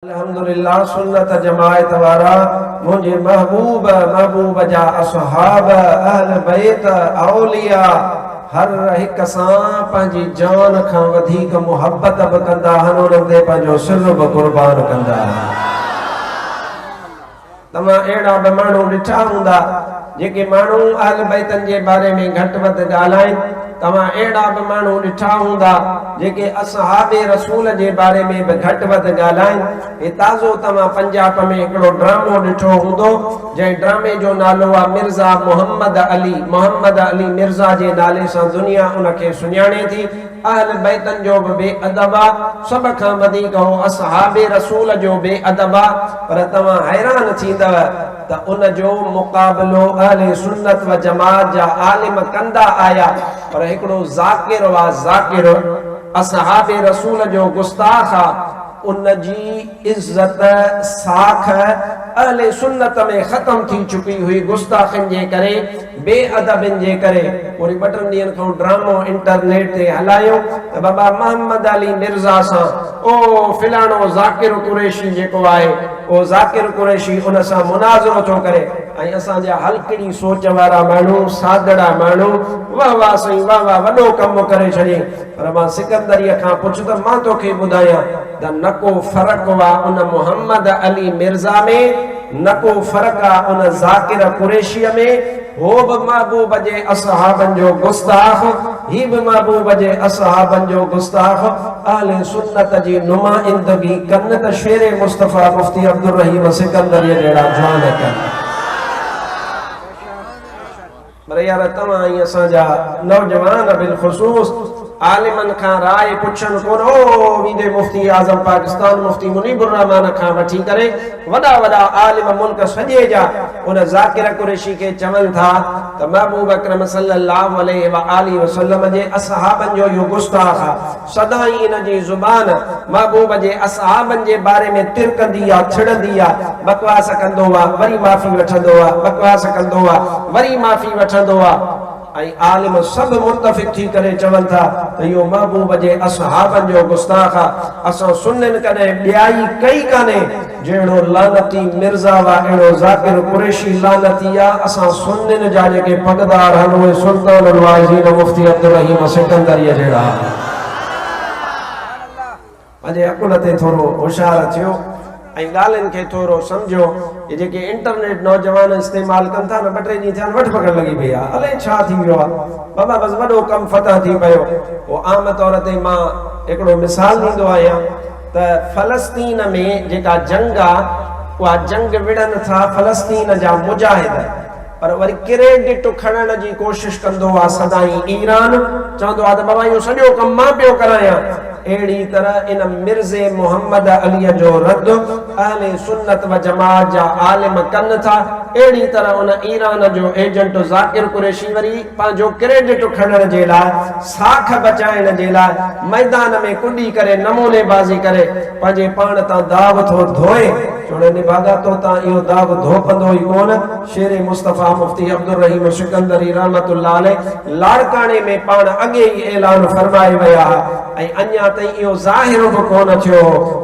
अल्हम्दुलिल्लाह सुन्नत जमायत वारा मुझे महबूब जा असहाब अहल बैत औलिया हर हिक सां पंहिंजी जान खां वधीक मुहब्बत बि कंदा आहिनि, उन्हनि ते पंहिंजो सिर बि कुर्बान कंदा आहिनि। तव्हां अहिड़ा बि माण्हू ॾिठा हूंदा जेके माण्हू अहल बैतनि जे बारे में घटि वधि ॻाल्हाइनि। तव्हां अहिड़ा बि माण्हू ॾिठा हूंदा जेके असहाबे रसूल जे बारे में बि घटि वधि ॻाल्हाइनि। हे ताज़ो तव्हां पंजाब में हिकिड़ो ड्रामो ॾिठो हूंदो जंहिं ड्रामे जो नालो आहे मिर्ज़ा मोहम्मद अली मिर्ज़ा जे नाले सां दुनिया उनखे सुञाणे थी। अहल बैतन जो बि बेअदब आहे, सभ खां वधीक हो असहाबे रसूल जो बेअदब आहे। पर तव्हां हैरान थींदव त उन जो मुक़ाबिलो अहले सुन्नत व जमात जा आलिम कंदा आया, पर हिकिड़ो ज़ाकिर वा ज़ाकिर असहाबे रसूल जो गुस्ताख आहे, उन जी इज्जत साख अहले सुन्नत में ख़त्म थी चुकी हुई गुस्ताखनि जे करे, बेअदबिन जे करे। वरी ॿ टिनि ॾींहंनि खां ड्रामो इंटरनेट ते हलायो त बाबा मोहम्मद अली मिर्ज़ा सां ओ फिलाणो ज़ाकिर कुरैशी जेको आहे ओ ज़ाकिर कुरैशी उन सां मुनाज़रो थो करे। ऐं असांजा हल्कड़ी सोच वारा माण्हू सादड़ा माण्हू वाह वाह साईं वाह वाह वॾो कमु करे छॾियईं। पर मां सिकंदरीअ खां पुछ त मां तोखे ॿुधायां त न को फ़र्क़ु आहे उन मोहम्मद अली मिर्ज़ा में, न को फ़र्क़ु आहे उन ज़ाकिर कुरैशीअ में। हो बि महबूब जे असहाबनि जो गुस्ताख, ही बि महबूब जे असहाबनि जो गुस्ताख। अहले सुन्नत जी नुमाइंदगी कनि त शेरे मुस्तफ़ा मुफ्ती अब्दुल रहीम सिकंदरीअ जहिड़ा जवान कनि। पर यार तव्हां ऐं असांजा नौजवान बिलख़ुसूस आलिमन खां राय पुछनि कोन। ओ वींदे मुफ्ती आज़म पाकिस्तान मुफ्ती मुनीबुर रहमान खां वठी करे वॾा वॾा आलिम मुल्क सॼे जा उन ज़ाकिर कुरैशी खे चवनि था त महबूब अकरम सल्लल्लाहु अलैहि व आलिहि वसल्लम जे असहाबनि जो इहो गुस्ताख आहे। सदाई इन जी ज़ुबान महबूब जे असहाबनि जे बारे में तिरकंदी आहे, छिड़ंदी आहे, बकवास कंदो आहे, वरी माफ़ी वठंदो आहे, बकवास कंदो आहे, वरी माफ़ी वठंदो आहे। ऐं आलिम सभु मुतफ़िक़ थी करे चवनि था त इहो महबूब जे असहाबनि जो गुस्ताख आहे। असां सुन्ननि कॾहिं ॿियाई कई कान्हे, जहिड़ो लानती मिर्ज़ा वा अहिड़ो ज़ाकिर कुरैशी लानती आहे। असां सुन्ननि जा जेके पगदार आहिनि उहे सुल्तानुल वाइज़ीन मुफ्ती अब्दुल रहीम सिकंदरीअ जहिड़ा। पंहिंजे अकुल ते थोरो होशियार थियो ऐं ॻाल्हियुनि खे थोरो सम्झो। ये जेके इंटरनेट नौजवान इस्तेमालु कनि था न, ॿ टे ॾींहं थिया वठ पकड़ लॻी पई आहे, अलाए छा थी वियो आहे बाबा, बसि वॾो कमु फतह थी पियो। पोइ आम तौर ते मां हिकिड़ो मिसाल ॾींदो आहियां त फ़लस्तीन में जेका जंग आहे उहा जंग विढ़नि था फ़लस्तीन जा मुजाहिद, पर वरी क्रेडिट खणण जी कोशिश कंदो आहे सदाई ईरान। चवंदो आहे त बाबा इहो सॼो कमु मां पियो करायां। अहिड़ी तरह इन मिर्ज़े मोहम्मद अलीअ जो रद्द अहले सुन्नत व जमात जा आलिम कनि था। अहिड़ी तरह उन ईरान जो एजेंट ज़ाकिर कुरैशी वरी पंहिंजो क्रेडिट खणण जे लाइ, साख बचाइण जे लाइ मैदान में कुॾी करे नमूनेबाज़ी करे पंहिंजे पाण तां दाव थो धोए। चोड़े निभागा तो तां इहो दाव धोपंदो ई कोन। शेरे मुस्तफ़ा मुफ्ती अब्दुल रहीम सिकंदरी रहमतुल्लाह अलैह लाड़काणे में पाण अॻे ई ऐलान फरमाए विया ऐं अञा ताईं इहो ज़ाहिर बि कोन थियो।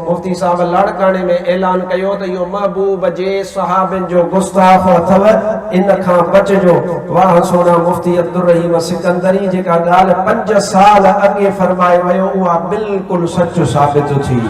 मुफ्ती साहब लाड़काणे में ऐलान कयो त इहो महबूब जे सहाबनि जो गुस्ताख अथव, इन खां बचिजो। वाह सोना मुफ्ती अब्दुल रहीम सिकंदरी जेका ॻाल्हि 5 साल अॻे फरमाए वियो उहा बिल्कुलु सच साबित थी।